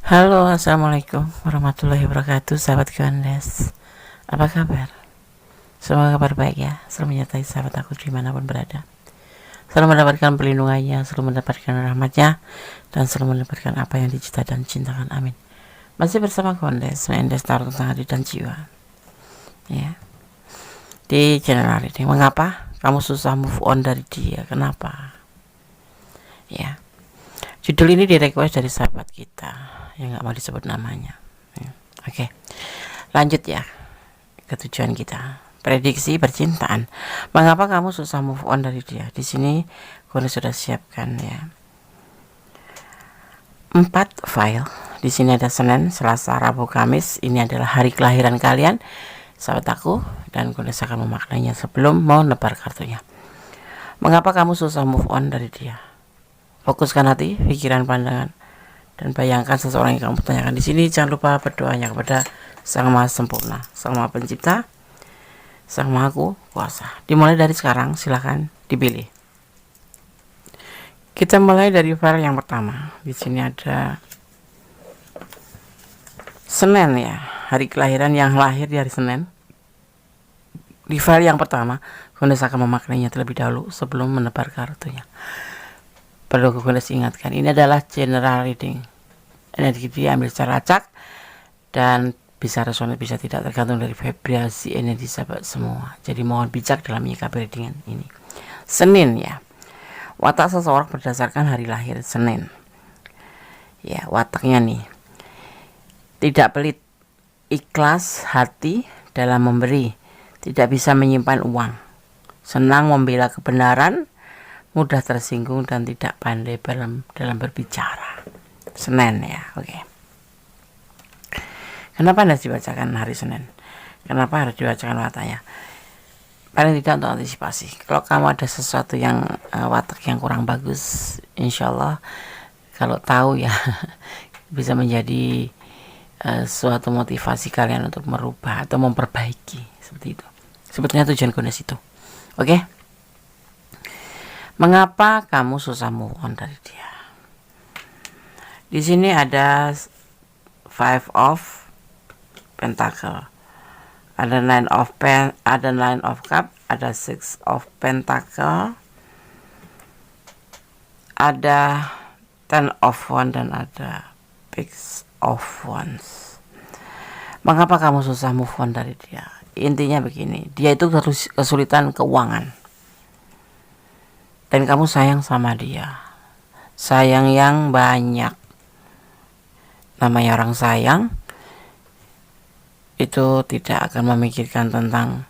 Halo, assalamualaikum warahmatullahi wabarakatuh, sahabat Gondes. Apa kabar? Semoga kabar baik ya. Selalu menyertai sahabat aku dimanapun berada. Selalu mendapatkan perlindungannya, selalu mendapatkan rahmatnya, dan selalu mendapatkan apa yang dicita dan cintakan. Amin. Masih bersama Gondes, Mendes Tarot tentang hati dan jiwa. Ya. Di channel ini, mengapa kamu susah move on dari dia? Kenapa? Ya. Judul ini di-request dari sahabat kita yang nggak mau disebut namanya. Oke, lanjut ya ke tujuan kita. Prediksi percintaan. Mengapa kamu susah move on dari dia? Di sini gue sudah siapkan ya 4 file. Di sini ada Senin, Selasa, Rabu, Kamis. Ini adalah hari kelahiran kalian, sahabat aku, dan gue akan memaknainya sebelum mau nebar kartunya. Mengapa kamu susah move on dari dia? Fokuskan hati, pikiran, pandangan, dan bayangkan seseorang yang kamu tanyakan. Di sini jangan lupa berdoanya kepada Sang Maha Sempurna, Sang Maha Pencipta, Sang Maha Kuasa. Dimulai dari sekarang, silahkan dipilih. Kita mulai dari file yang pertama. Di sini ada Senin ya, hari kelahiran yang lahir di hari Senin. Di file yang pertama, Gondes akan memaknainya terlebih dahulu sebelum menebar kartunya. Perlu Gondes ingatkan, ini adalah general reading. Energi dia ambil secara acak dan bisa resonate, bisa tidak, tergantung dari vibrasi energi sahabat semua. Jadi mohon bijak dalam menyikapi readingan ini. Senin ya, watak seseorang berdasarkan hari lahir Senin. Ya, wataknya nih, tidak pelit, ikhlas hati dalam memberi, tidak bisa menyimpan uang, senang membela kebenaran, mudah tersinggung dan tidak pandai dalam berbicara. Senin ya, oke. Kenapa harus dibacakan hari Senin? Kenapa harus dibacakan wataknya? Paling tidak untuk antisipasi. Kalau kamu ada sesuatu yang watak yang kurang bagus, insya Allah kalau tahu ya bisa menjadi suatu motivasi kalian untuk merubah atau memperbaiki, seperti itu. Sebetulnya tujuan Gondes itu. Oke? Mengapa kamu susah move on dari dia? Di sini ada 5 of Pentacle, ada 9 of pen, ada 9 of cup, ada 6 of Pentacle, ada 10 of wand, dan ada Six of wands. Mengapa kamu susah move on dari dia? Intinya begini, dia itu kesulitan keuangan dan kamu sayang sama dia, sayang yang banyak. Namanya orang sayang itu tidak akan memikirkan tentang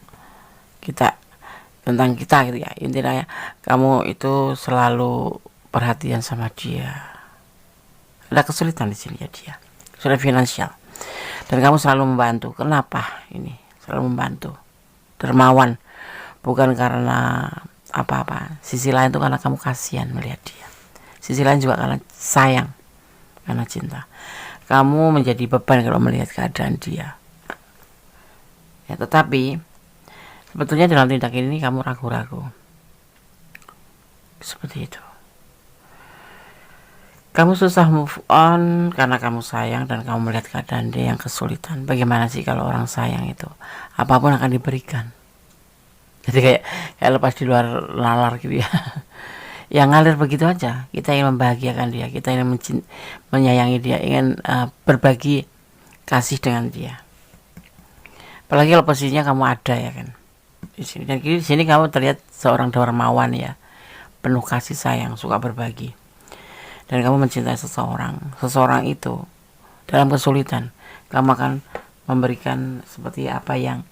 kita gitu ya. Intinya kamu itu selalu perhatian sama dia. Ada kesulitan di sini ya dia, kesulitan finansial, dan kamu selalu membantu. Kenapa ini selalu membantu? Dermawan, bukan karena apa-apa. Sisi lain itu karena kamu kasihan melihat dia. Sisi lain juga karena sayang, karena cinta. Kamu menjadi beban kalau melihat keadaan dia. Ya, tetapi sebetulnya dalam tindak ini kamu ragu-ragu. Seperti itu. Kamu susah move on karena kamu sayang dan kamu melihat keadaan dia yang kesulitan. Bagaimana sih kalau orang sayang itu? Apapun akan diberikan. Jadi kayak lepas di luar nalar gitu ya. Yang ngalir begitu aja. Kita ingin membahagiakan dia, kita ingin menyayangi dia, ingin berbagi kasih dengan dia. Apalagi kalau posisinya kamu ada ya kan di sini. Dan di sini kamu terlihat seorang dermawan ya, penuh kasih sayang, suka berbagi. Dan kamu mencintai seseorang itu dalam kesulitan, kamu akan memberikan seperti apa yang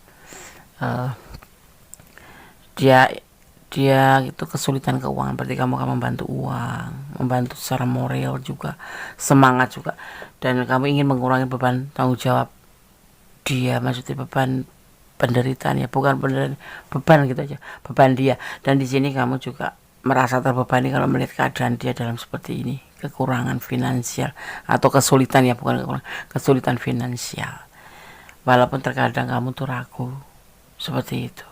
dia itu kesulitan keuangan, berarti kamu akan membantu uang, membantu secara moral juga, semangat juga, dan kamu ingin mengurangi beban tanggung jawab dia, maksudnya beban penderitaan ya, bukan beban gitu aja, beban dia. Dan di sini kamu juga merasa terbebani kalau melihat keadaan dia dalam seperti ini, kekurangan finansial atau kesulitan ya, bukan kekurangan, kesulitan finansial. Walaupun terkadang kamu tuh ragu seperti itu.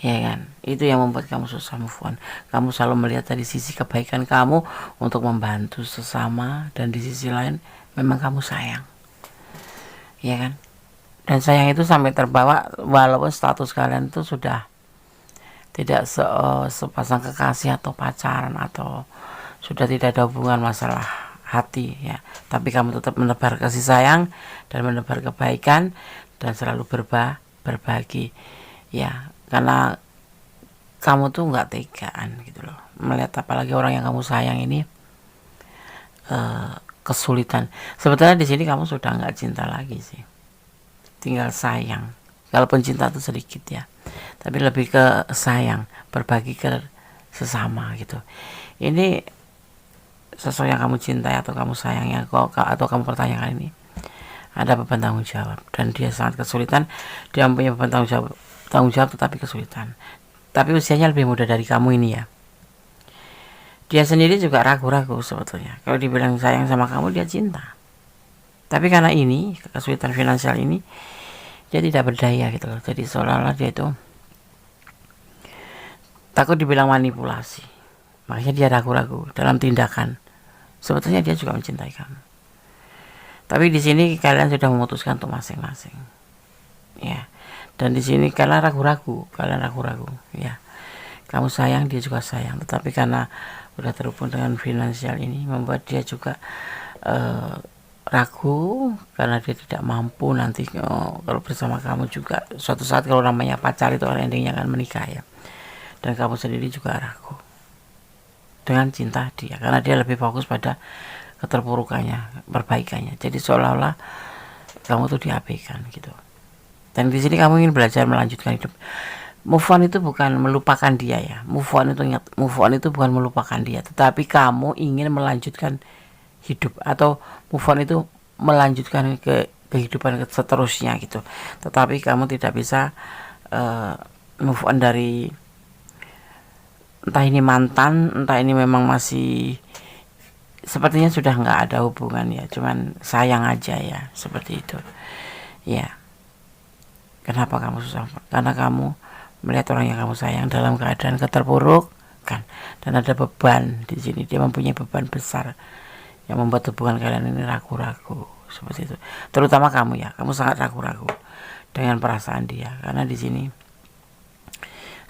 ya kan? Itu yang membuat kamu susah move on. Kamu selalu melihat dari sisi kebaikan kamu untuk membantu sesama, dan di sisi lain memang kamu sayang, ya kan? Dan sayang itu sampai terbawa walaupun status kalian itu sudah tidak sepasang kekasih atau pacaran, atau sudah tidak ada hubungan masalah hati ya, tapi kamu tetap menebar kasih sayang dan menebar kebaikan dan selalu berbagi ya, karena kamu tuh nggak tegaan gitu loh melihat apalagi orang yang kamu sayang ini kesulitan. Sebetulnya di sini kamu sudah nggak cinta lagi sih, tinggal sayang. Kalaupun cinta itu sedikit ya, tapi lebih ke sayang, berbagi ke sesama gitu. Ini sesuatu yang kamu cintai atau kamu sayang ya, atau kamu pertanyakan ini ada beban tanggung jawab, dan dia sangat kesulitan. Dia mempunyai beban tanggung jawab tetapi kesulitan. Tapi usianya lebih muda dari kamu ini ya. Dia sendiri juga ragu-ragu sebetulnya. Kalau dibilang sayang sama kamu, dia cinta. Tapi karena ini kesulitan finansial ini, dia tidak berdaya gitu loh. Jadi seolah-olah dia itu takut dibilang manipulasi, makanya dia ragu-ragu dalam tindakan. Sebetulnya dia juga mencintai kamu, tapi di sini kalian sudah memutuskan untuk masing-masing ya. Dan di sini kalian ragu-ragu ya. Kamu sayang, dia juga sayang, tetapi karena udah terhubung dengan finansial ini membuat dia juga ragu, karena dia tidak mampu nanti kalau bersama kamu juga. Suatu saat kalau namanya pacar itu orang endingnya akan menikah ya, dan kamu sendiri juga ragu dengan cinta dia, karena dia lebih fokus pada keterpurukannya, perbaikannya. Jadi seolah-olah kamu tuh diabaikan gitu. Dan di sini kamu ingin belajar melanjutkan hidup. Move on itu bukan melupakan dia ya. Move on itu bukan melupakan dia, tetapi kamu ingin melanjutkan hidup, atau move on itu melanjutkan ke kehidupan seterusnya gitu. Tetapi kamu tidak bisa move on dari entah ini mantan, entah ini memang masih sepertinya sudah nggak ada hubungan ya, cuman sayang aja ya, seperti itu ya. Kenapa kamu susah? Karena kamu melihat orang yang kamu sayang dalam keadaan keterpurukan, dan ada beban di sini. Dia mempunyai beban besar yang membuat hubungan kalian ini ragu-ragu seperti itu. Terutama kamu ya, kamu sangat ragu-ragu dengan perasaan dia, karena di sini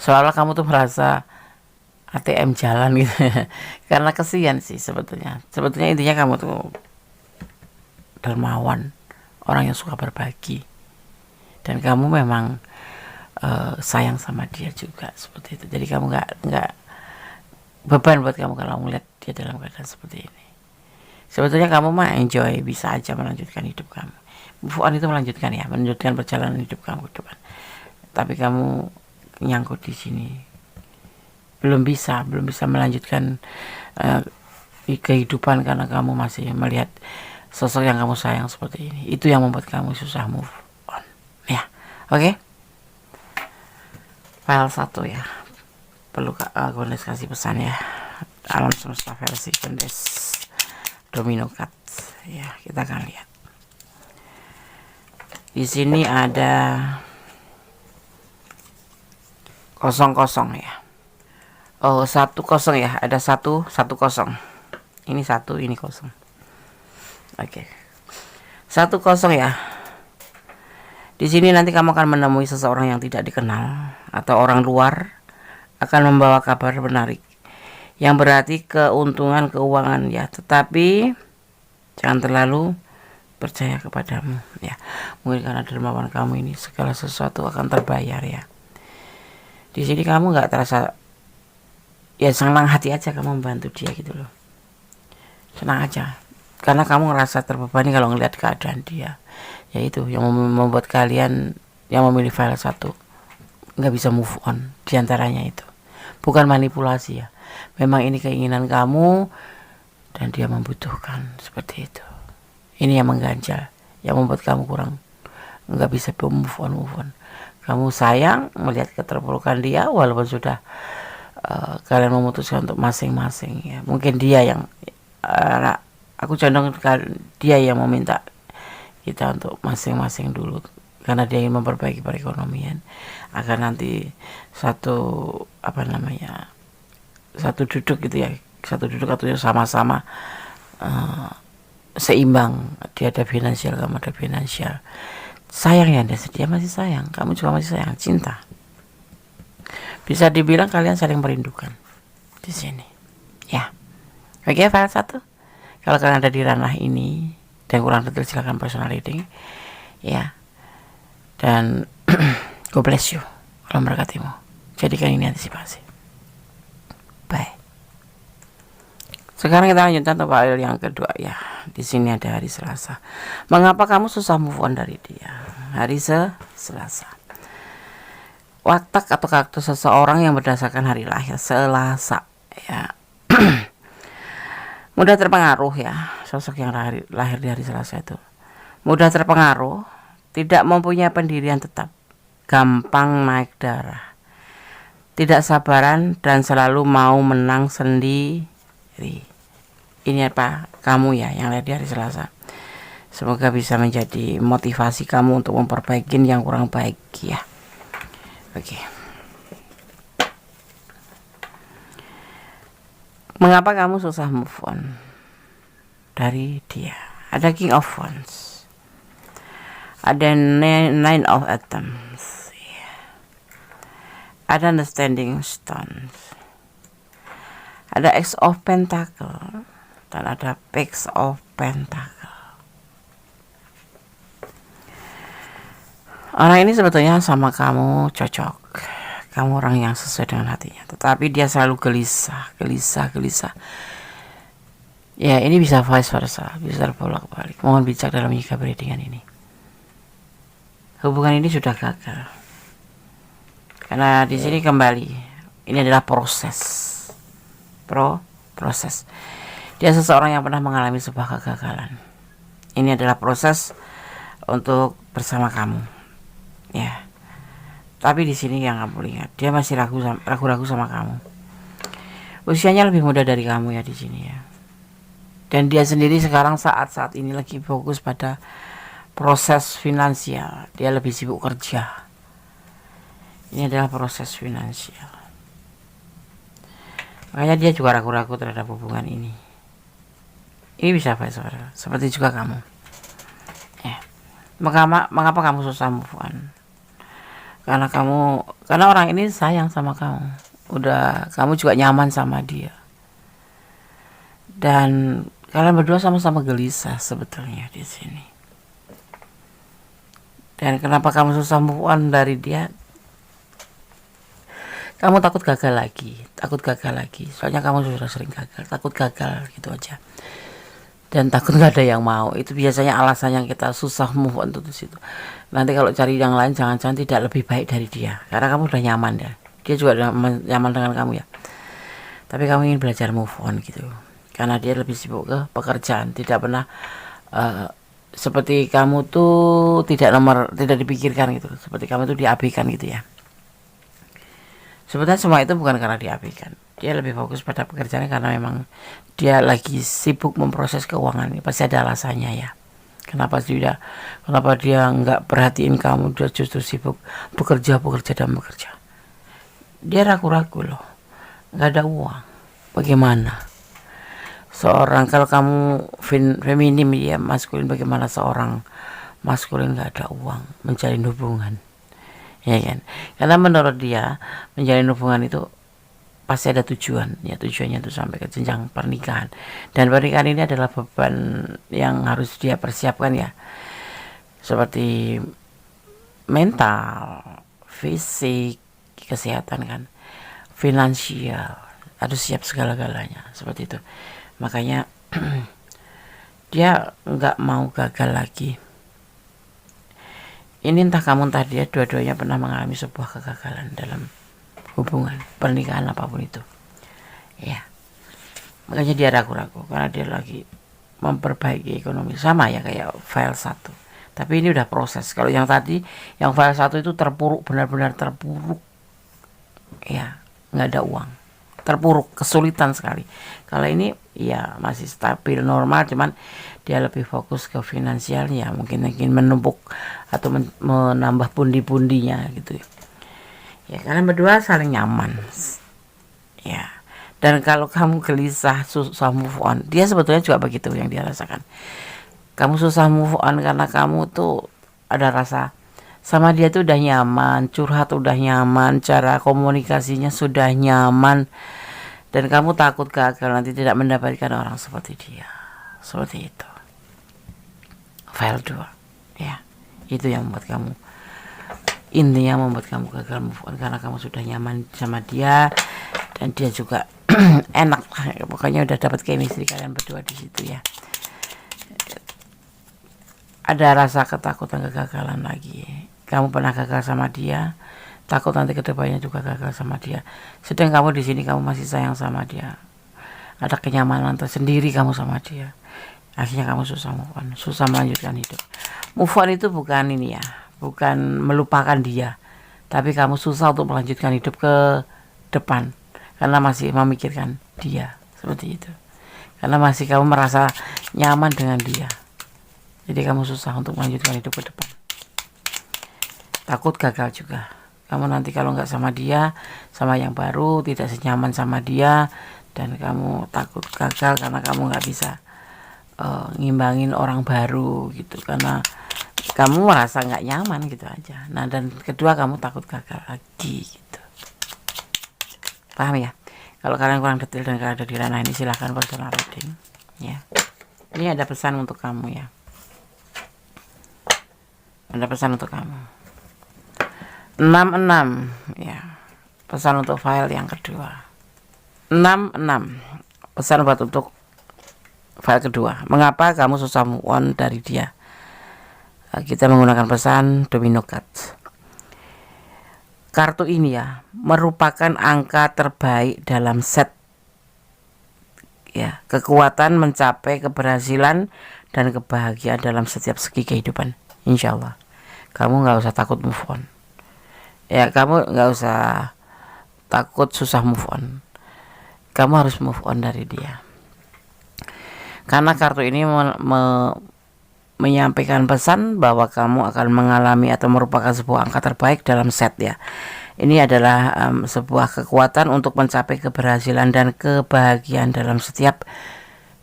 seolah kamu tuh merasa ATM jalan gitu karena kesian sih sebetulnya intinya kamu tuh dermawan, orang yang suka berbagi, dan kamu memang sayang sama dia juga seperti itu. Jadi kamu nggak beban buat kamu kalau melihat dia dalam keadaan seperti ini. Sebetulnya kamu mah enjoy, bisa aja melanjutkan hidup kamu. Move on itu melanjutkan perjalanan hidup kamu ke depan. Tapi kamu nyangkut di sini, belum bisa melanjutkan kehidupan, karena kamu masih melihat sosok yang kamu sayang seperti ini. Itu yang membuat kamu susah move on ya. Oke. File 1 ya, perlu Gondes kasih pesan ya. Alam semesta versi Gondes Domino Cut ya. Kita akan lihat di sini ada 00 ya. Oh, 10 ya, ada 110. Ini 1, ini 0. Oke. 10 ya. Di sini nanti kamu akan menemui seseorang yang tidak dikenal atau orang luar akan membawa kabar menarik yang berarti keuntungan keuangan ya, tetapi jangan terlalu percaya kepadamu ya. Mungkin karena dermawan kamu ini segala sesuatu akan terbayar ya. Di sini kamu nggak terasa ya, senang hati aja kamu membantu dia gitu loh, senang aja, karena kamu ngerasa terbebani kalau ngelihat keadaan dia. Ya itu yang membuat kalian yang memilih file 1 nggak bisa move on. Diantaranya itu bukan manipulasi ya, memang ini keinginan kamu dan dia membutuhkan seperti itu. Ini yang mengganjal, yang membuat kamu kurang nggak bisa move on. Kamu sayang melihat keterpurukan dia, walaupun sudah kalian memutuskan untuk masing-masing ya. Mungkin dia yang aku condong dia yang meminta kita untuk masing-masing dulu karena dia ingin memperbaiki perekonomian agar nanti satu duduk gitu ya, satu duduk atau sama-sama seimbang. Dia ada finansial, kamu ada finansial. Sayang ya, dia masih sayang, kamu juga masih sayang, cinta. Bisa dibilang kalian saling merindukan di sini ya. Oke, file 1. Kalau kalian ada di ranah ini dan kurang detail, silakan personal reading ya. Dan God bless you, Allah memberkatimu. Jadikan ini antisipasi. Bye. Sekarang kita lanjutkan untuk file yang kedua ya. Di sini ada hari Selasa. Mengapa kamu susah move on dari dia? Hari Selasa. Watak atau karakter seseorang yang berdasarkan hari lahir Selasa ya. Mudah terpengaruh ya, sosok yang lahir di hari Selasa itu mudah terpengaruh, tidak mempunyai pendirian tetap, gampang naik darah, tidak sabaran, dan selalu mau menang sendiri. Ini apa? Kamu ya yang lahir di hari Selasa. Semoga bisa menjadi motivasi kamu untuk memperbaiki yang kurang baik ya. Oke. Mengapa kamu susah move on dari dia? Ada King of Wands, ada Nine of Atoms, ada The Standing Stones, ada Ace of Pentacle, dan ada Page of Pentacle. Orang ini sebetulnya sama kamu cocok. Kamu orang yang sesuai dengan hatinya, tetapi dia selalu gelisah. Ya, ini bisa vice versa, bisa bolak-balik. Mohon bijak dalam menyikapi readingan ini. Hubungan ini sudah gagal. Karena di sini kembali, ini adalah proses. Proses. Dia seseorang yang pernah mengalami sebuah kegagalan. Ini adalah proses untuk bersama kamu. Ya. Tapi di sini yang kamu lihat, dia masih ragu-ragu sama kamu. Usianya lebih muda dari kamu ya di sini ya. Dan dia sendiri sekarang saat ini lagi fokus pada proses finansial. Dia lebih sibuk kerja. Ini adalah proses finansial. Makanya dia juga ragu-ragu terhadap hubungan ini. Ini bisa vice versa, seperti juga kamu. Ya. Mengapa kamu susah move on? Karena orang ini sayang sama kamu. Kamu juga nyaman sama dia. Dan kalian berdua sama-sama gelisah sebetulnya di sini. Dan kenapa kamu susah move on dari dia? Kamu takut gagal lagi. Soalnya kamu sudah sering gagal, takut gagal gitu aja. Dan takut gak ada yang mau. Itu biasanya alasan yang kita susah move on tuh situ. Nanti kalau cari yang lain jangan-jangan tidak lebih baik dari dia, karena kamu udah nyaman ya. Dia juga nyaman dengan kamu ya. Tapi kamu ingin belajar move on gitu. Karena dia lebih sibuk ke pekerjaan, tidak pernah seperti kamu tuh tidak dipikirkan gitu. Seperti kamu tuh diabaikan gitu ya. Sebetulnya semua itu bukan karena diabaikan. Dia lebih fokus pada pekerjaannya karena memang dia lagi sibuk memproses keuangan. Pasti ada alasannya ya. Kenapa dia nggak perhatiin kamu, dia justru sibuk bekerja. Dia ragu-ragu loh, nggak ada uang. Bagaimana? Kalau kamu feminim dia maskulin, bagaimana seorang maskulin nggak ada uang menjalin hubungan? Ya kan? Karena menurut dia menjalin hubungan itu pasti ada tujuannya itu sampai ke jenjang pernikahan. Dan pernikahan ini adalah beban yang harus dia persiapkan ya, seperti mental, fisik, kesehatan kan, finansial, harus siap segala-galanya seperti itu. Makanya dia nggak mau gagal lagi. Ini entah kamu entah dia, dua-duanya pernah mengalami sebuah kegagalan dalam hubungan, pernikahan apapun itu. Ya. Makanya dia ragu-ragu karena dia lagi memperbaiki ekonomi, sama ya kayak file 1. Tapi ini udah proses. Kalau yang tadi, yang file 1 itu terpuruk, benar-benar terpuruk. Ya, nggak ada uang. Terpuruk, kesulitan sekali. Kalau ini ya masih stabil, normal, cuman dia lebih fokus ke finansialnya, mungkin menumpuk atau menambah pundi-pundinya gitu ya. Kalian berdua saling nyaman ya. Dan kalau kamu gelisah, susah move on, dia sebetulnya juga begitu yang dia rasakan. Kamu susah move on karena kamu tuh ada rasa sama dia tuh udah nyaman, curhat udah nyaman, cara komunikasinya sudah nyaman, dan kamu takut gagal nanti tidak mendapatkan orang seperti dia. Seperti itu. File 2 ya. Itu yang membuat kamu, intinya membuat kamu gagal move on karena kamu sudah nyaman sama dia, dan dia juga enak lah, pokoknya udah dapat chemistry kalian berdua di situ ya. Ada rasa ketakutan kegagalan lagi. Kamu pernah gagal sama dia, takut nanti kedepannya juga gagal sama dia. Sedang kamu di sini kamu masih sayang sama dia. Ada kenyamanan tersendiri kamu sama dia. Akhirnya kamu susah move on, susah melanjutkan hidup. Move on itu bukan ini ya, bukan melupakan dia, tapi kamu susah untuk melanjutkan hidup ke depan karena masih memikirkan dia, seperti itu. Karena masih kamu merasa nyaman dengan dia, jadi kamu susah untuk melanjutkan hidup ke depan. Takut gagal juga. Kamu nanti kalau nggak sama dia, sama yang baru, tidak senyaman sama dia, dan kamu takut gagal karena kamu nggak bisa ngimbangin orang baru gitu, karena kamu merasa nggak nyaman gitu aja. Nah, dan kedua kamu takut gagal lagi gitu. Paham ya? Kalau kalian kurang detail dan kalian ada di ranah ini, silahkan personal reading ya. Ini ada pesan untuk kamu ya. Ada pesan untuk kamu. 66 ya. Pesan untuk file yang kedua. 66. Pesan buat untuk file kedua. Mengapa kamu susah move on dari dia? Kita menggunakan pesan domino cards. Kartu ini ya merupakan angka terbaik dalam set ya, kekuatan mencapai keberhasilan dan kebahagiaan dalam setiap segi kehidupan. Insya Allah kamu nggak usah takut move on ya, kamu nggak usah takut susah move on. Kamu harus move on dari dia, karena kartu ini menyampaikan pesan bahwa kamu akan mengalami atau merupakan sebuah angka terbaik dalam set ya. Ini adalah sebuah kekuatan untuk mencapai keberhasilan dan kebahagiaan dalam setiap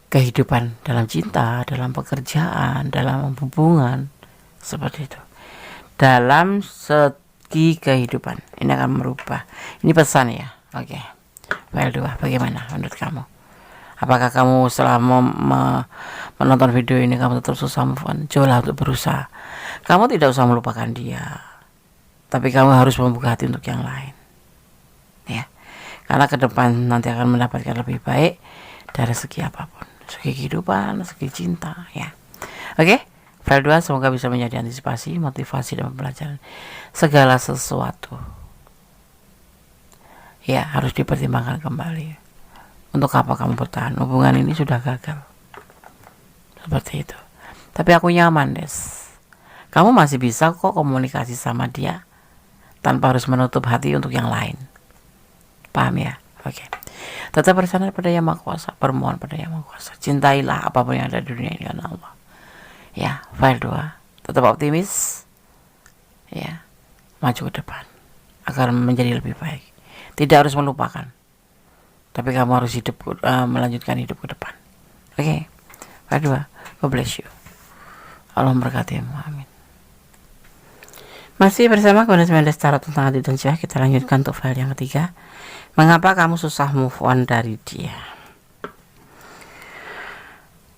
kehidupan, dalam cinta, dalam pekerjaan, dalam hubungan, seperti itu. Dalam segi kehidupan ini akan merubah. Ini pesan ya. Oke. File 2 bagaimana menurut kamu? Apakah kamu setelah menonton video ini kamu tetap susah move on? Cobalah untuk berusaha. Kamu tidak usah melupakan dia, tapi kamu harus membuka hati untuk yang lain ya, karena ke depan nanti akan mendapatkan lebih baik dari segi apapun, segi kehidupan, segi cinta ya. Oke, file 2 semoga bisa menjadi antisipasi, motivasi, dan pembelajaran. Segala sesuatu ya harus dipertimbangkan kembali. Untuk apa kamu bertahan? Hubungan ini sudah gagal, seperti itu. Tapi aku nyaman, Des. Kamu masih bisa kok komunikasi sama dia tanpa harus menutup hati untuk yang lain. Paham ya? Oke. Tetap bersandar pada Yang Maha Kuasa, bermohon pada Yang Maha Kuasa. Cintailah apapun yang ada di dunia ini karena Allah. Ya, file 2. Tetap optimis. Ya. Maju ke depan agar menjadi lebih baik. Tidak harus melupakan, tapi kamu harus hidup, melanjutkan hidup ke depan. Oke. File 2. God bless you. Allah memberkatimu. Amin. Masih bersama Kona 19 Tarot tentang hati dan jiwa. Kita lanjutkan untuk file yang ketiga. Mengapa kamu susah move on dari dia?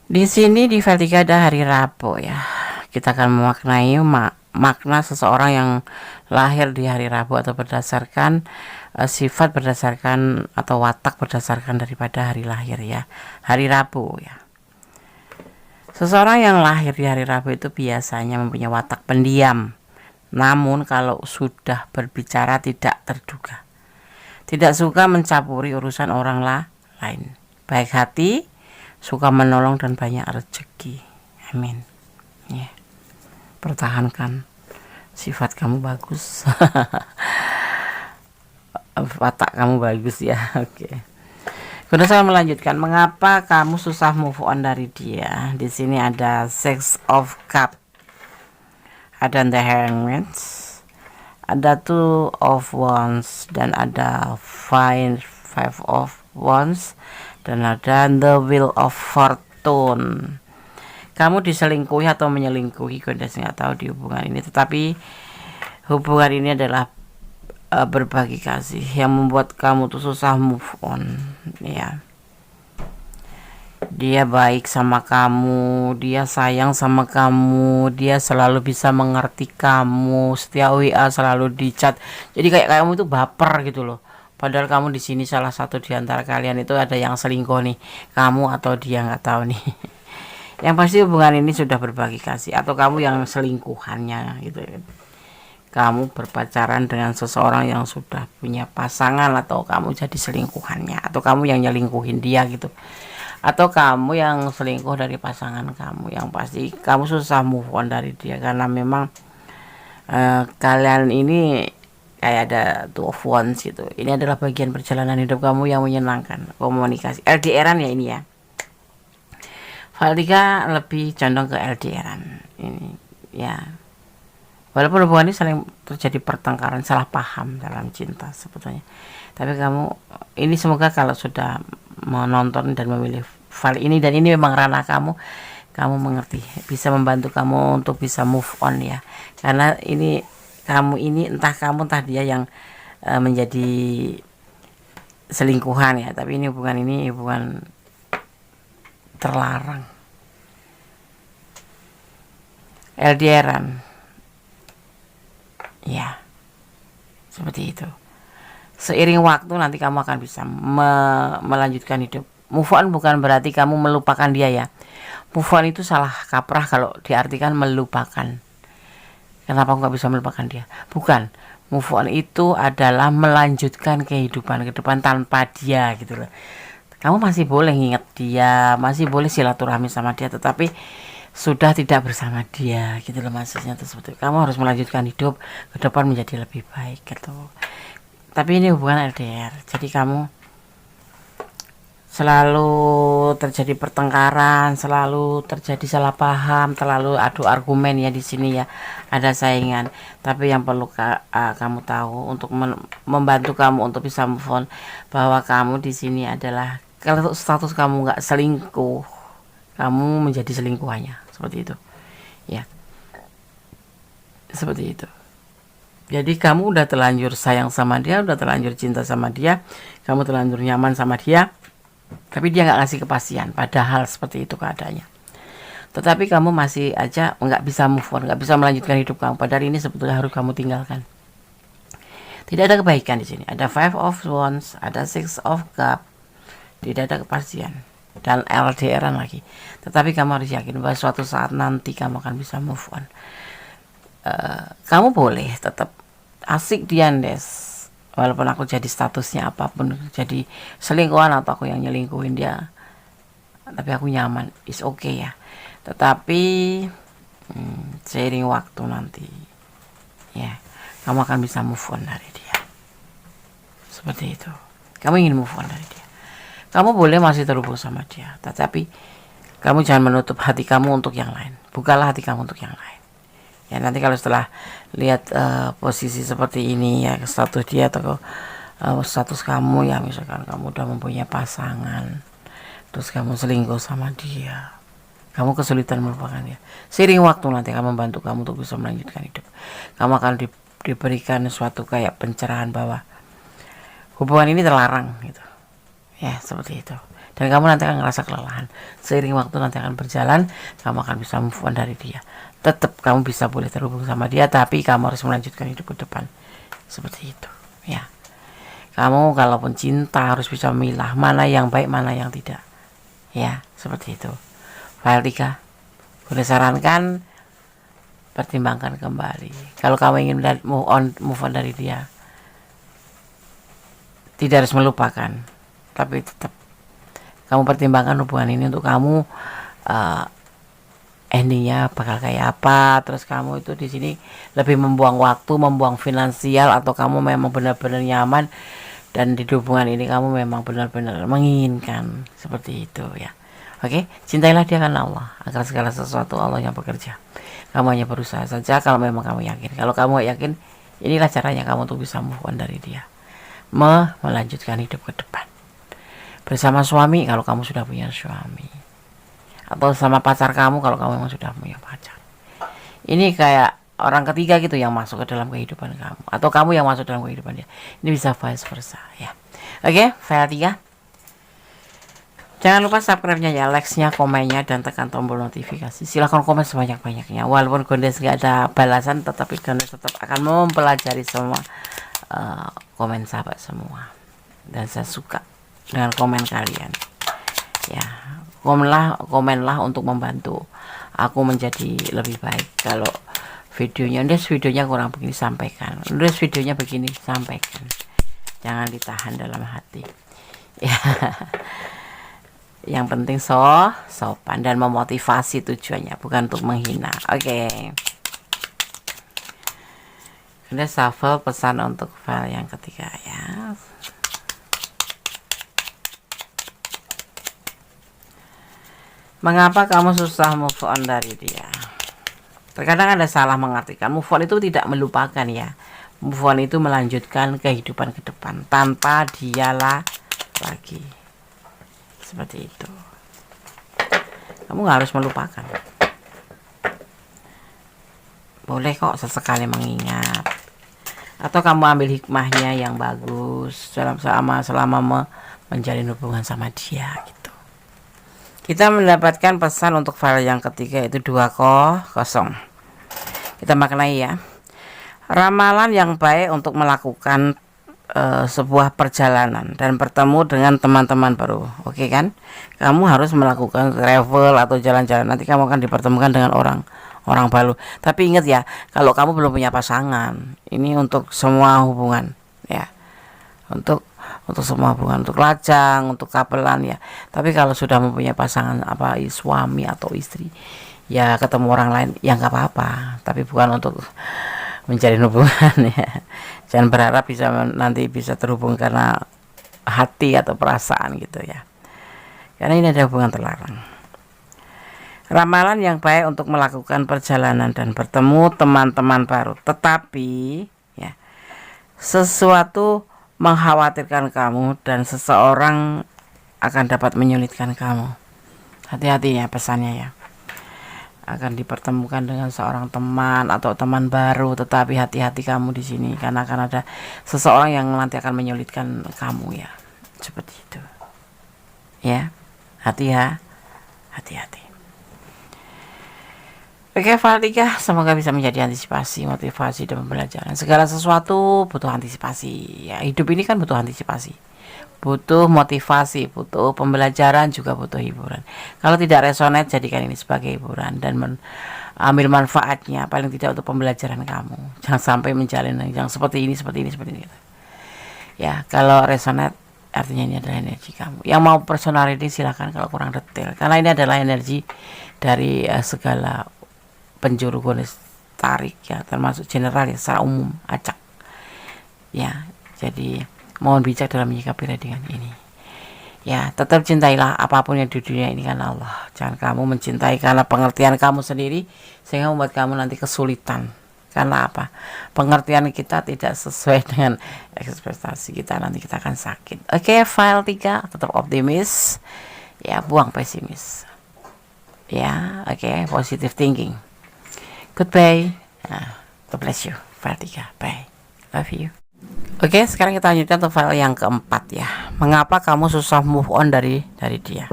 Di sini di file 3 ada hari Rabu ya. Kita akan memaknai makna seseorang yang lahir di hari Rabu atau berdasarkan sifat, berdasarkan atau watak berdasarkan daripada hari lahir ya. Hari Rabu ya. Seseorang yang lahir di hari Rabu itu biasanya mempunyai watak pendiam. Namun kalau sudah berbicara tidak terduga. Tidak suka mencampuri urusan orang lain. Baik hati, suka menolong dan banyak rezeki. Amin. Ya. Pertahankan sifat kamu bagus. Watak kamu bagus ya. Oke. Kemudian saya melanjutkan, mengapa kamu susah move on dari dia? Di sini ada Six of Cup, ada The Hermit, ada Two of Wands, dan ada Five of Wands, dan ada The Wheel of Fortune. Kamu diselingkuhi atau menyelingkuhi, Goddess nggak tahu di hubungan ini, tetapi hubungan ini adalah berbagi kasih yang membuat kamu tuh susah move on, ya. Dia baik sama kamu, dia sayang sama kamu, dia selalu bisa mengerti kamu, setiap WA selalu di chat. Jadi kayak kamu itu baper gitu loh. Padahal kamu di sini salah satu di antara kalian itu ada yang selingkuh nih, kamu atau dia nggak tahu nih. Yang pasti hubungan ini sudah berbagi kasih, atau kamu yang selingkuhannya gitu. Kamu berpacaran dengan seseorang yang sudah punya pasangan, atau kamu jadi selingkuhannya, atau kamu yang nyelingkuhin dia gitu, atau kamu yang selingkuh dari pasangan kamu. Yang pasti kamu susah move on dari dia karena memang kalian ini kayak ada Two of Wands gitu. Ini adalah bagian perjalanan hidup kamu yang menyenangkan, komunikasi LDRan ya ini ya. File 3 lebih condong ke LDRan ini ya. Walaupun hubungan ini saling terjadi pertengkaran, salah paham dalam cinta sebetulnya. Tapi kamu ini semoga kalau sudah menonton dan memilih file ini, dan ini memang ranah kamu mengerti, bisa membantu kamu untuk bisa move on ya. Karena ini kamu ini entah kamu entah dia yang menjadi selingkuhan ya. Tapi ini hubungan terlarang. LDRan. Ya, seperti itu. Seiring waktu nanti kamu akan bisa melanjutkan hidup. Move on bukan berarti kamu melupakan dia ya. Move on itu salah kaprah kalau diartikan melupakan. Kenapa aku nggak bisa melupakan dia? Bukan. Move on itu adalah melanjutkan kehidupan ke depan tanpa dia gitu loh. Kamu masih boleh nginget dia, masih boleh silaturahmi sama dia, tetapi sudah tidak bersama dia gitu loh maksudnya tuh. Seperti kamu harus melanjutkan hidup ke depan menjadi lebih baik gitu. Tapi ini hubungan LDR, jadi kamu selalu terjadi pertengkaran, selalu terjadi salah paham, terlalu adu argumen ya di sini ya, ada saingan. Tapi yang perlu kamu tahu untuk membantu kamu untuk bisa move on, bahwa kamu di sini adalah kalau status kamu nggak selingkuh, kamu menjadi selingkuhannya, seperti itu ya, seperti itu. Jadi kamu udah terlanjur sayang sama dia, udah terlanjur cinta sama dia, kamu terlanjur nyaman sama dia, tapi dia nggak ngasih kepastian, padahal seperti itu keadaannya. Tetapi kamu masih aja nggak bisa move on, nggak bisa melanjutkan hidup kamu, padahal ini sebetulnya harus kamu tinggalkan. Tidak ada kebaikan di sini. Ada Five of Wands, ada Six of Cup, tidak ada kepastian, dan LDRan lagi. Tetapi kamu harus yakin bahwa suatu saat nanti kamu akan bisa move on. Kamu boleh tetap asik Diandes, walaupun aku jadi statusnya apapun, jadi selingkuhan atau aku yang nyelingkuhin dia, tapi aku nyaman, is okay ya. Tetapi seiring waktu nanti ya, kamu akan bisa move on dari dia, seperti itu. Kamu ingin move on dari dia, kamu boleh masih terhubung sama dia, tetapi kamu jangan menutup hati kamu untuk yang lain. Bukalah hati kamu untuk yang lain ya. Nanti kalau setelah lihat posisi seperti ini ya, status dia atau status kamu ya, misalkan kamu udah mempunyai pasangan, terus kamu selingkuh sama dia, kamu kesulitan melupakan dia, seiring waktu nanti akan membantu kamu untuk bisa melanjutkan hidup. Kamu akan diberikan suatu kayak pencerahan bahwa hubungan ini terlarang gitu ya, seperti itu. Dan kamu nanti akan ngerasa kelelahan. Seiring waktu nanti akan berjalan, kamu akan bisa move on dari dia. Tetap kamu bisa boleh terhubung sama dia, tapi kamu harus melanjutkan hidup ke depan, seperti itu ya. Kamu kalaupun cinta harus bisa memilah mana yang baik, mana yang tidak ya, seperti itu. File 3 boleh sarankan, pertimbangkan kembali. Kalau kamu ingin move on dari dia, tidak harus melupakan, tapi tetap kamu pertimbangkan hubungan ini untuk kamu endingnya bakal kayak apa. Terus kamu itu di sini lebih membuang waktu, membuang finansial, atau kamu memang benar-benar nyaman dan di hubungan ini kamu memang benar-benar menginginkan seperti itu ya. Oke, cintailah dia karena Allah, agar segala sesuatu Allah yang bekerja. Kamu hanya berusaha saja kalau memang kamu yakin. Kalau kamu yakin, inilah caranya kamu untuk bisa move on dari dia, melanjutkan hidup ke depan bersama suami kalau kamu sudah punya suami, atau sama pacar kamu kalau kamu memang sudah punya pacar. Ini kayak orang ketiga gitu yang masuk ke dalam kehidupan kamu, atau kamu yang masuk dalam kehidupan dia. Ini bisa vice versa ya. Oke, file 3. Jangan lupa subscribe-nya ya, like-nya, komennya, dan tekan tombol notifikasi. Silahkan komen sebanyak-banyaknya. Walaupun Gondes gak ada balasan, tetapi Gondes tetap akan mempelajari semua komen sahabat semua. Dan saya suka dengan komen kalian. Ya, komenlah untuk membantu aku menjadi lebih baik. Kalau videonya kurang begini, sampaikan. Videonya begini, sampaikan. Jangan ditahan dalam hati. Ya. Yang penting sopan dan memotivasi, tujuannya bukan untuk menghina. Oke. Ini shuffle pesan untuk file yang ketiga ya. Mengapa kamu susah move on dari dia? Terkadang ada salah mengartikan. Move on itu tidak melupakan ya. Move on itu melanjutkan kehidupan ke depan tanpa dialah lagi. Seperti itu. Kamu nggak harus melupakan. Boleh kok sesekali mengingat. Atau kamu ambil hikmahnya yang bagus selama menjalin hubungan sama dia gitu. Kita mendapatkan pesan untuk file yang ketiga, itu 2-0. Kita maknai ya. Ramalan yang baik untuk melakukan sebuah perjalanan dan bertemu dengan teman-teman baru. Oke kan? Kamu harus melakukan travel atau jalan-jalan. Nanti kamu akan dipertemukan dengan orang baru. Tapi ingat ya, kalau kamu belum punya pasangan, ini untuk semua hubungan ya. Untuk semua hubungan, untuk lajang, untuk kapelan ya. Tapi kalau sudah mempunyai pasangan, suami atau istri, ya ketemu orang lain ya nggak apa-apa. Tapi bukan untuk menjalin hubungan ya. Jangan berharap nanti bisa terhubung karena hati atau perasaan gitu ya. Karena ini ada hubungan terlarang. Ramalan yang baik untuk melakukan perjalanan dan bertemu teman-teman baru. Tetapi ya, sesuatu mengkhawatirkan kamu dan seseorang akan dapat menyulitkan kamu. Hati-hati ya pesannya ya. Akan dipertemukan dengan seorang teman atau teman baru, tetapi hati-hati kamu di sini karena akan ada seseorang yang nanti akan menyulitkan kamu ya. Seperti itu. Ya. Hati-hati. Oke, file 3 semoga bisa menjadi antisipasi, motivasi dan pembelajaran. Segala sesuatu butuh antisipasi. Ya, hidup ini kan butuh antisipasi. Butuh motivasi, butuh pembelajaran, juga butuh hiburan. Kalau tidak resonate, jadikan ini sebagai hiburan dan ambil manfaatnya, paling tidak untuk pembelajaran kamu. Jangan sampai menjalin yang seperti ini. Ya, kalau resonate artinya ini adalah energi kamu. Yang mau personal reading silakan kalau kurang detail, karena ini adalah energi dari segala penjuru Gondes tarik ya, termasuk general ya, secara umum acak. Ya, jadi mohon bijak dalam menyikapi readingan ini. Ya, tetap cintailah apapun yang di dunia ini karena Allah. Jangan kamu mencintai karena pengertian kamu sendiri sehingga membuat kamu nanti kesulitan. Karena apa? Pengertian kita tidak sesuai dengan ekspektasi kita, nanti kita akan sakit. Oke, file 3 tetap optimis. Ya, buang pesimis. Ya, oke, positive thinking. Goodbye. God bless you. File 3. Bye. Love you. Oke, sekarang kita lanjutkan ke file yang keempat ya. Mengapa kamu susah move on dari dia?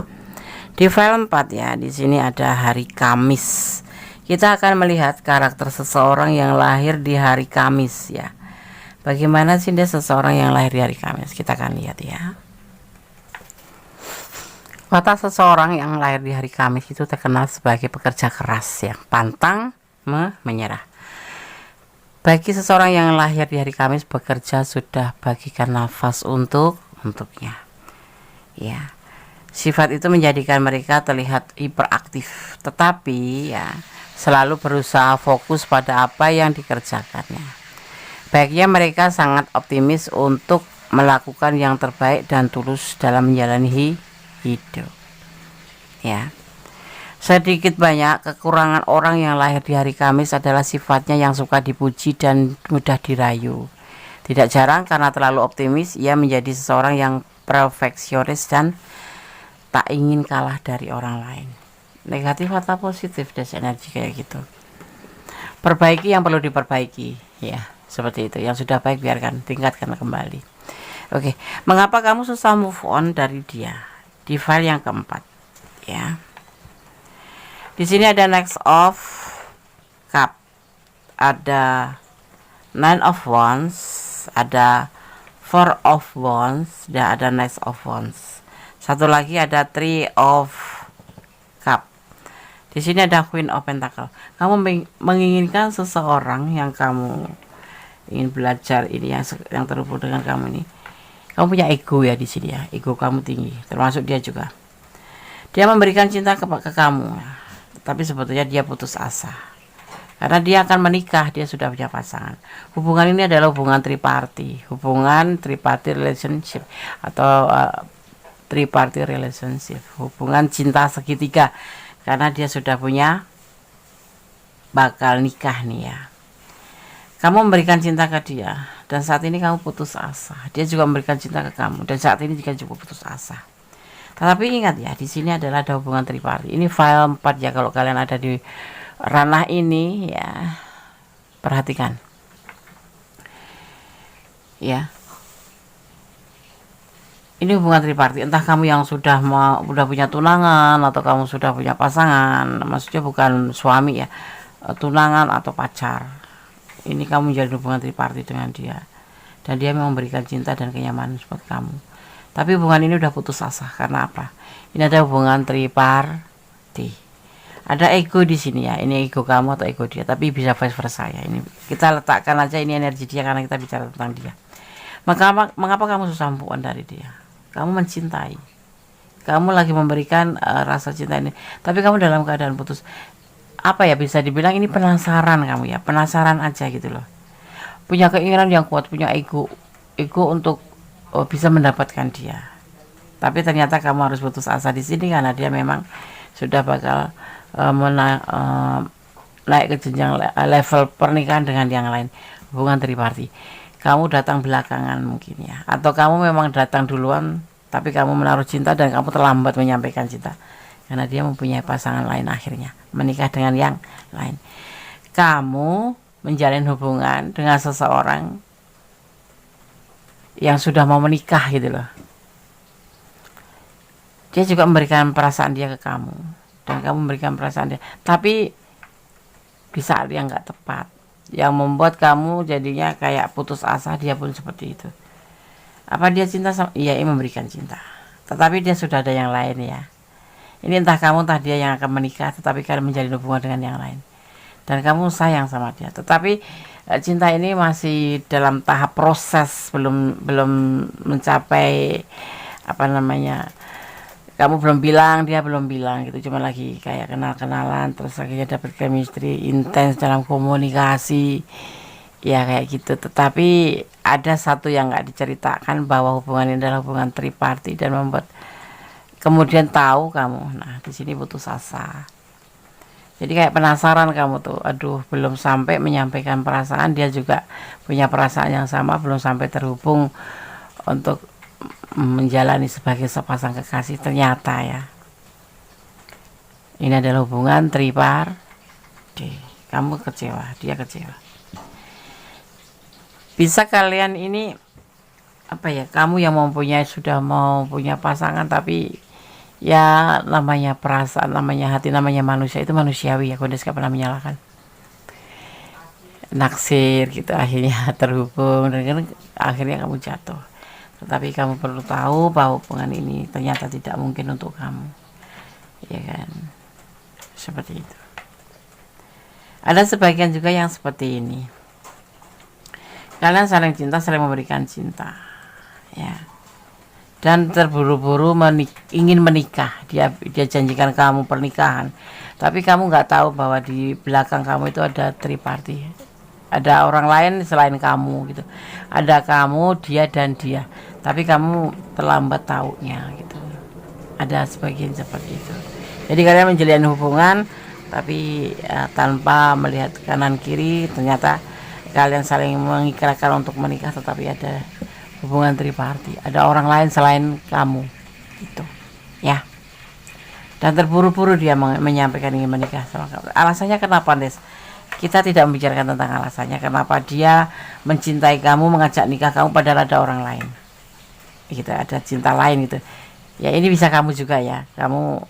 Di file 4 ya, di sini ada hari Kamis. Kita akan melihat karakter seseorang yang lahir di hari Kamis ya. Bagaimana sih dia seseorang yang lahir di hari Kamis? Kita akan lihat ya. Watak seseorang yang lahir di hari Kamis itu terkenal sebagai pekerja keras ya, pantang menyerah. Bagi seseorang yang lahir di hari Kamis, bekerja sudah bagikan nafas untuknya. Ya. Sifat itu menjadikan mereka terlihat hiperaktif, tetapi ya selalu berusaha fokus pada apa yang dikerjakannya. Baiknya mereka sangat optimis untuk melakukan yang terbaik dan tulus dalam menjalani hidup. Ya. Sedikit banyak kekurangan orang yang lahir di hari Kamis adalah sifatnya yang suka dipuji dan mudah dirayu. Tidak jarang karena terlalu optimis, ia menjadi seseorang yang perfeksionis dan tak ingin kalah dari orang lain. Negatif atau positif das energi kayak gitu. Perbaiki yang perlu diperbaiki, ya seperti itu. Yang sudah baik biarkan, tingkatkan kembali. Oke, mengapa kamu susah move on dari dia? Di file yang keempat, ya. Di sini ada Next of Cup, ada Nine of Wands, ada Four of Wands, dan ada Knight of Wands. Satu lagi ada Three of Cup. Di sini ada Queen of Pentacle. Kamu menginginkan seseorang yang kamu ingin belajar ini, yang terhubung dengan kamu ini. Kamu punya ego ya di sini ya, ego kamu tinggi, termasuk dia juga. Dia memberikan cinta ke kamu, tapi sebetulnya dia putus asa karena dia akan menikah, dia sudah punya pasangan. Hubungan ini adalah hubungan triparty, relationship atau triparty relationship, hubungan cinta segitiga, karena dia sudah punya bakal nikah nih ya. Kamu memberikan cinta ke dia dan saat ini kamu putus asa. Dia juga memberikan cinta ke kamu dan saat ini juga cukup putus asa. Tetapi ingat ya, di sini adalah ada hubungan triparty. Ini file 4 ya, kalau kalian ada di ranah ini ya, perhatikan. Ya. Ini hubungan triparty, entah kamu yang sudah punya tunangan atau kamu sudah punya pasangan, maksudnya bukan suami ya, tunangan atau pacar. Ini kamu menjalin hubungan triparty dengan dia dan dia memberikan cinta dan kenyamanan buat kamu. Tapi hubungan ini udah putus asa karena apa? Ini ada hubungan triparty. Ada ego di sini ya. Ini ego kamu atau ego dia, tapi bisa vice versa ya. Ini kita letakkan aja ini energi dia karena kita bicara tentang dia. Mengapa kamu susah move on dari dia? Kamu mencintai. Kamu lagi memberikan rasa cinta ini, tapi kamu dalam keadaan putus. Apa ya, bisa dibilang ini penasaran kamu ya. Penasaran aja gitu loh. Punya keinginan yang kuat, punya ego untuk bisa mendapatkan dia. Tapi ternyata kamu harus putus asa di sini karena dia memang sudah bakal naik ke jenjang level pernikahan dengan yang lain, hubungan triparty. Kamu datang belakangan mungkin ya, atau kamu memang datang duluan tapi kamu menaruh cinta dan kamu terlambat menyampaikan cinta karena dia mempunyai pasangan lain, akhirnya menikah dengan yang lain. Kamu menjalin hubungan dengan seseorang yang sudah mau menikah gitu loh. Dia juga memberikan perasaan dia ke kamu dan kamu memberikan perasaan dia, tapi di saat yang gak tepat, yang membuat kamu jadinya kayak putus asa. Dia pun seperti itu. Apa dia cinta sama? Iya, ia memberikan cinta, tetapi dia sudah ada yang lain ya. Ini entah kamu entah dia yang akan menikah, tetapi kalian menjalin hubungan dengan yang lain dan kamu sayang sama dia, tetapi cinta ini masih dalam tahap proses, belum mencapai apa namanya, kamu belum bilang, dia belum bilang gitu, cuma lagi kayak kenal-kenalan, terus akhirnya dapat chemistry intens dalam komunikasi ya kayak gitu. Tetapi ada satu yang nggak diceritakan, bahwa hubungan ini adalah hubungan triparty dan membuat kemudian tahu kamu, nah di sini putus asa. Jadi kayak penasaran kamu tuh, aduh belum sampai menyampaikan perasaan, dia juga punya perasaan yang sama, belum sampai terhubung untuk menjalani sebagai sepasang kekasih. Ternyata ya, ini adalah hubungan triparty. Kamu kecewa, dia kecewa. Bisa kalian ini apa ya, kamu yang sudah mau punya pasangan, tapi ya namanya perasaan, namanya hati, namanya manusia, itu manusiawi ya, Kondes gak pernah menyalahkan. Naksir gitu, akhirnya terhubung dan kan akhirnya kamu jatuh. Tetapi kamu perlu tahu bahwa hubungan ini ternyata tidak mungkin untuk kamu, ya kan, seperti itu. Ada sebagian juga yang seperti ini, kalian saling cinta, saling memberikan cinta ya, dan terburu-buru ingin menikah. Dia janjikan kamu pernikahan, tapi kamu nggak tahu bahwa di belakang kamu itu ada triparty. ada orang lain selain kamu gitu, ada kamu, dia dan dia, tapi kamu terlambat taunya gitu, ada sebagian seperti itu. Jadi kalian menjalin hubungan tapi tanpa melihat kanan kiri, ternyata kalian saling mengikrarkan untuk menikah, tetapi ada hubungan triparti, ada orang lain selain kamu gitu ya. Dan terburu-buru dia menyampaikan ingin menikah sama kamu. Alasannya kenapa, Des? Kita tidak membicarakan tentang alasannya kenapa dia mencintai kamu, mengajak nikah kamu padahal ada orang lain gitu, ada cinta lain gitu ya. Ini bisa kamu juga ya, kamu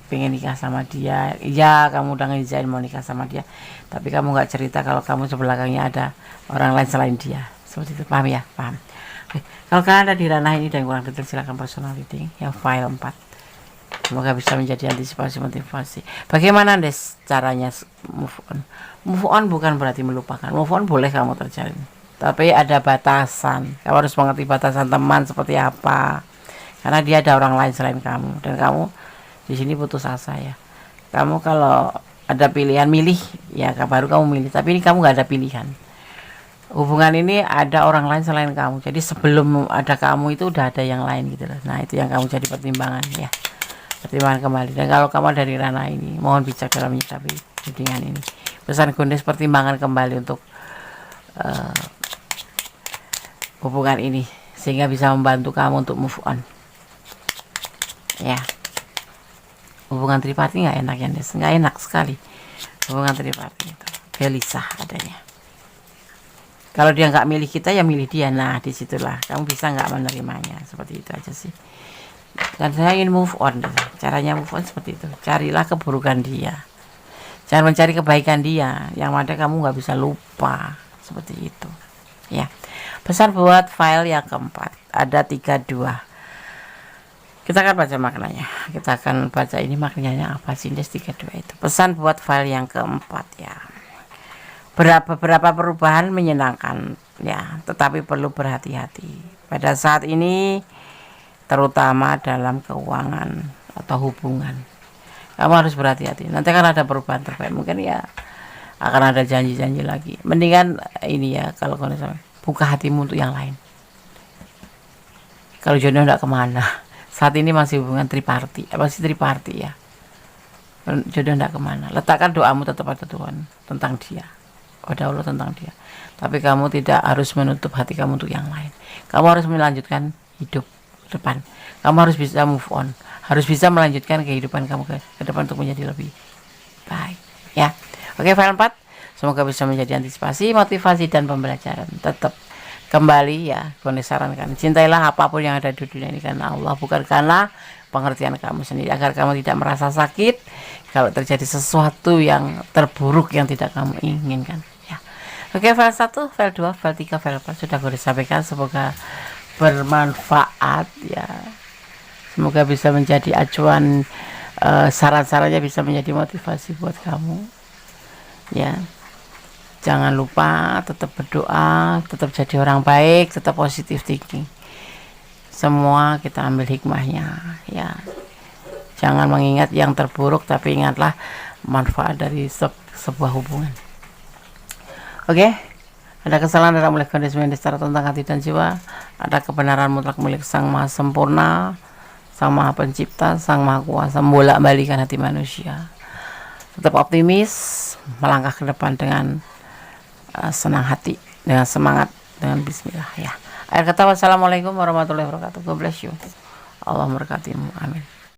pengen nikah sama dia, iya kamu udah ngizinin mau nikah sama dia, tapi kamu nggak cerita kalau kamu sebelakangnya ada orang lain selain dia, seperti itu. Paham ya? Paham. Oke. Kalau kalian ada di ranah ini dan kurang detail, silakan personal reading yang file 4. Semoga bisa menjadi antisipasi motivasi. Bagaimana, Des, caranya move on? Move on bukan berarti melupakan. Move on boleh kamu terjalin, tapi ada batasan. Kamu harus mengerti batasan teman seperti apa, karena dia ada orang lain selain kamu, dan kamu di sini putus asa ya. Kamu kalau ada pilihan milih ya baru kamu milih, tapi ini kamu nggak ada pilihan. Hubungan ini ada orang lain selain kamu, jadi sebelum ada kamu itu udah ada yang lain gitu loh. Nah itu yang kamu jadi pertimbangan ya, pertimbangan kembali. Dan kalau kamu dari ranah ini, mohon bijak dalam menyikapi hubungan ini. Pesan Gondes, pertimbangan kembali untuk hubungan ini sehingga bisa membantu kamu untuk move on ya. Hubungan triparti nggak enak ya, Des, nggak enak sekali hubungan triparti itu, gelisah adanya. Kalau dia nggak milih kita ya milih dia, nah disitulah kamu bisa nggak menerimanya. Seperti itu aja sih. Dan saya ingin move on, caranya move on seperti itu, carilah keburukan dia, jangan mencari kebaikan dia, yang ada kamu nggak bisa lupa, seperti itu ya. Pesan buat file yang keempat, ada 32. Kita akan baca maknanya, kita akan baca ini maknanya apa sih, Des, 32 itu. Pesan buat file yang keempat ya, beberapa perubahan menyenangkan ya, tetapi perlu berhati-hati pada saat ini, terutama dalam keuangan atau hubungan. Kamu harus berhati-hati, nanti akan ada perubahan terbaik, mungkin ya akan ada janji-janji lagi. Mendingan ini ya, kalau kalian buka hatimu untuk yang lain. Kalau jodoh enggak kemana, saat ini masih hubungan triparti, masih triparti ya, jodoh enggak kemana. Letakkan doamu tetap pada Tuhan tentang dia, pada Allah tentang dia, tapi kamu tidak harus menutup hati kamu untuk yang lain. Kamu harus melanjutkan hidup depan, kamu harus bisa move on, harus bisa melanjutkan kehidupan kamu ke depan untuk menjadi lebih baik ya. Oke, file 4 semoga bisa menjadi antisipasi, motivasi, dan pembelajaran. Tetap kembali ya, Gondes sarankan, cintailah apapun yang ada di dunia ini karena Allah, bukan karena pengertian kamu sendiri, agar kamu tidak merasa sakit kalau terjadi sesuatu yang terburuk yang tidak kamu inginkan ya. Oke, file 1, file 2, file 3, file 4 sudah Gondes sampaikan, semoga bermanfaat ya, semoga bisa menjadi acuan, saran-sarannya bisa menjadi motivasi buat kamu ya. Jangan lupa tetap berdoa, tetap jadi orang baik, tetap positif thinking. Semua kita ambil hikmahnya ya, jangan mengingat yang terburuk, tapi ingatlah manfaat dari sebuah hubungan. Oke, ada kesalahan dalam milik Gondes secara tentang hati dan jiwa, ada kebenaran mutlak milik Sang Maha Sempurna, Sang Maha Pencipta, Sang Maha Kuasa membolak-balikan hati manusia. Tetap optimis, melangkah ke depan dengan senang hati, dengan semangat, dengan bismillah ya. Akhir kata, wassalamualaikum warahmatullahi wabarakatuh. God bless you. Allah memberkatimu. Amin.